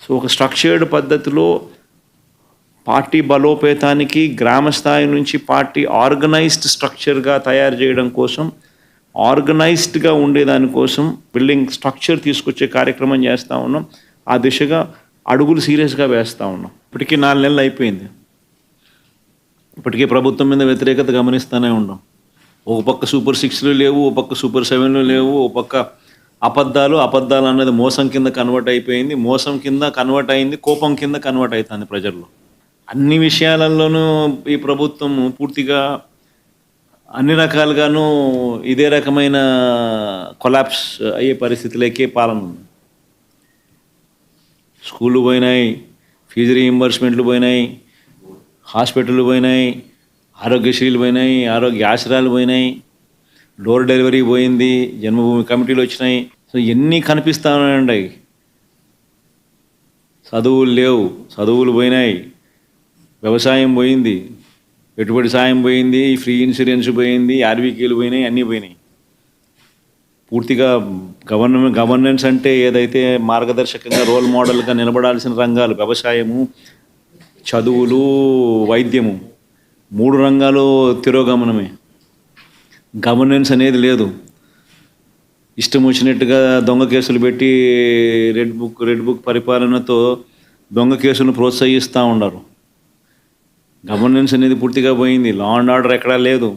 So ఒక structured పద్ధతిలో party బలోపేతానికి గ్రామ స్థాయి నుంచి పార్టీ ఆర్గనైజ్డ్ స్ట్రక్చర్గా తయారు చేయడం కోసం, ఆర్గనైజ్డ్గా ఉండేదానికోసం బిల్డింగ్ స్ట్రక్చర్ తీసుకొచ్చే కార్యక్రమం చేస్తూ ఉన్నాం. ఆ దిశగా అడుగులు సీరియస్గా వేస్తూ ఉన్నాం. ఇప్పటికీ 4 నెలలు అయిపోయింది. ఇప్పటికీ ప్రభుత్వం మీద వ్యతిరేకత గమనిస్తూనే ఉన్నాం. ఒక పక్క సూపర్ 6లు లేవు, ఒక పక్క సూపర్ 7లు లేవు, ఒక పక్క అబద్ధాలు అన్నది మోసం కింద కన్వర్ట్ అయిపోయింది. మోసం కింద కన్వర్ట్ అయింది, కోపం కింద కన్వర్ట్ అవుతుంది ప్రజల్లో. అన్ని విషయాలలోనూ ఈ ప్రభుత్వం పూర్తిగా అన్ని రకాలుగాను ఇదే రకమైన కొలాప్స్ అయ్యే పరిస్థితులకే పాలన ఉంది. స్కూళ్ళు పోయినాయి, ఫీజు రీయింబర్స్మెంట్లు పోయినాయి, హాస్పిటళ్ళు పోయినాయి, ఆరోగ్యశ్రీలు పోయినాయి, ఆరోగ్య ఆశ్రయాలు పోయినాయి, డోర్ డెలివరీ పోయింది, జన్మభూమి కమిటీలు వచ్చినాయి. సో ఎన్ని కనిపిస్తూ ఉన్నాయండి. చదువులు లేవు, చదువులు పోయినాయి, వ్యవసాయం పోయింది, పెట్టుబడి సాయం పోయింది, ఫ్రీ ఇన్సూరెన్స్ పోయింది, ఆర్వీకేలు పోయినాయి, అన్నీ పోయినాయి. పూర్తిగా గవర్నెన్స్ అంటే ఏదైతే మార్గదర్శకంగా రోల్ మోడల్గా నిలబడాల్సిన రంగాలు వ్యవసాయము, చదువులు, వైద్యము, 3 రంగాలు తిరోగమనమే. గవర్నెన్స్ అనేది లేదు. ఇష్టం వచ్చినట్టుగా దొంగ కేసులు పెట్టి రెడ్ బుక్ పరిపాలనతో దొంగ కేసులను ప్రోత్సహిస్తూ ఉన్నారు. గవర్నెన్స్ అనేది పూర్తిగా పోయింది. లా అండ్ ఆర్డర్ ఎక్కడా లేదు.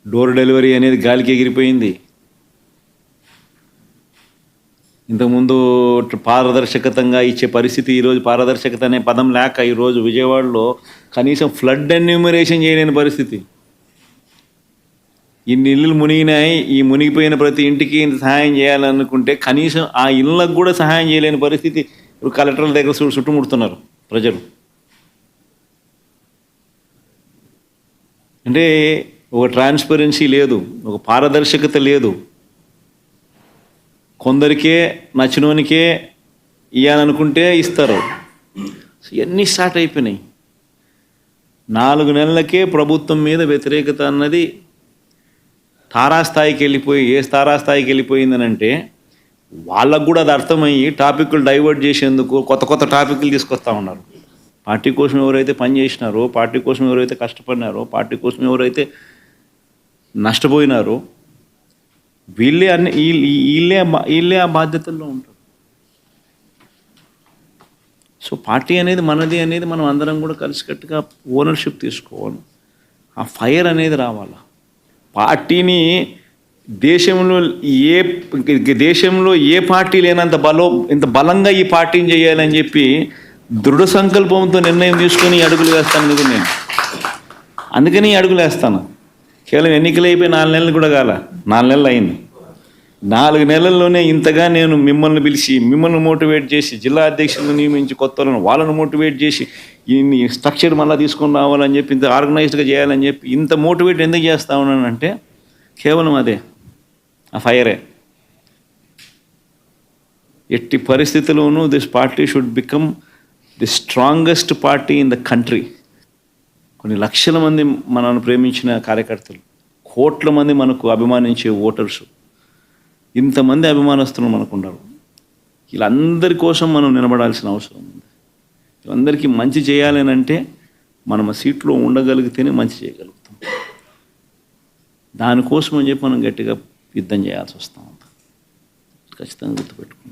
డోర్ డెలివరీ అనేది గాలికి ఎగిరిపోయింది. ఇంతకుముందు పారదర్శకతంగా ఇచ్చే పరిస్థితి ఈరోజు పారదర్శకత అనే పదం లేక ఈరోజు విజయవాడలో కనీసం ఫ్లడ్ ఎన్యూమరేషన్ చేయలేని పరిస్థితి. ఇన్ని ఇళ్ళు మునిగినాయి, ఈ మునిగిపోయిన ప్రతి ఇంటికి సహాయం చేయాలనుకుంటే కనీసం ఆ ఇళ్ళకు కూడా సహాయం చేయలేని పరిస్థితి. ఇప్పుడు కలెక్టర్ల దగ్గర చుట్టుముడుతున్నారు ప్రజలు. అంటే ఒక ట్రాన్స్పరెన్సీ లేదు, ఒక పారదర్శకత లేదు. కొందరికే నచ్చినోనికే ఇవ్వాలనుకుంటే ఇస్తారు. ఇవన్నీ స్టార్ట్ అయిపోయినాయి. 4 నెలలకే ప్రభుత్వం మీద వ్యతిరేకత అన్నది తారాస్థాయికి వెళ్ళిపోయి, తారాస్థాయికి వెళ్ళిపోయిందని అంటే వాళ్ళకు కూడా అది అర్థమయ్యి టాపిక్లు డైవర్ట్ చేసేందుకు కొత్త టాపిక్లు తీసుకొస్తూ ఉన్నారు. పార్టీ కోసం ఎవరైతే పనిచేసినారో, పార్టీ కోసం ఎవరైతే కష్టపడినారో, పార్టీ కోసం ఎవరైతే నష్టపోయినారో వీళ్ళే ఆ బాధ్యతల్లో ఉంటారు. సో పార్టీ అనేది మనది అనేది మనం అందరం కూడా కలిసికట్టుగా ఓనర్షిప్ తీసుకోవాలి. ఆ ఫైర్ అనేది రావాలి. పార్టీని దేశంలో ఏ పార్టీ లేనంత ఇంత బలంగా ఈ పార్టీని చేయాలని చెప్పి దృఢ సంకల్పంతో నిర్ణయం తీసుకొని అడుగులు వేస్తాను కదా నేను. అందుకని అడుగులు వేస్తాను. కేవలం ఎన్నికలు అయిపోయి 4 నెలలు కూడా కాల, 4 నెలలు అయింది. 4 నెలల్లోనే ఇంతగా నేను మిమ్మల్ని పిలిచి, మిమ్మల్ని మోటివేట్ చేసి, జిల్లా అధ్యక్షులను నియమించి, వాళ్ళను మోటివేట్ చేసి, ఈ స్ట్రక్చర్ మళ్ళీ తీసుకొని రావాలని చెప్పి, ఇంత ఆర్గనైజ్డ్గా చేయాలని చెప్పి ఇంత మోటివేట్ ఎందుకు చేస్తా ఉన్నానంటే కేవలం అదే, ఆ ఫైరే. ఎట్టి పరిస్థితుల్లోనూ this party should become the strongest party in the country. కొన్ని లక్షల మంది మనల్ని ప్రేమించిన కార్యకర్తలు, కోట్ల మంది మనకు అభిమానించే ఓటర్సు, ఇంతమంది అభిమానస్తులు మనకు ఉన్నారు. వీళ్ళందరి కోసం మనం నిలబడాల్సిన అవసరం ఉంది. వీళ్ళందరికీ మంచి చేయాలని అంటే మనం ఆ సీట్లో ఉండగలిగితేనే మంచి చేయగలుగుతాం. దానికోసం అని చెప్పి మనం గట్టిగా యుద్ధం చేయాల్సి వస్తూ ఉంటుంది. ఖచ్చితంగా గుర్తుపెట్టుకుంటాం.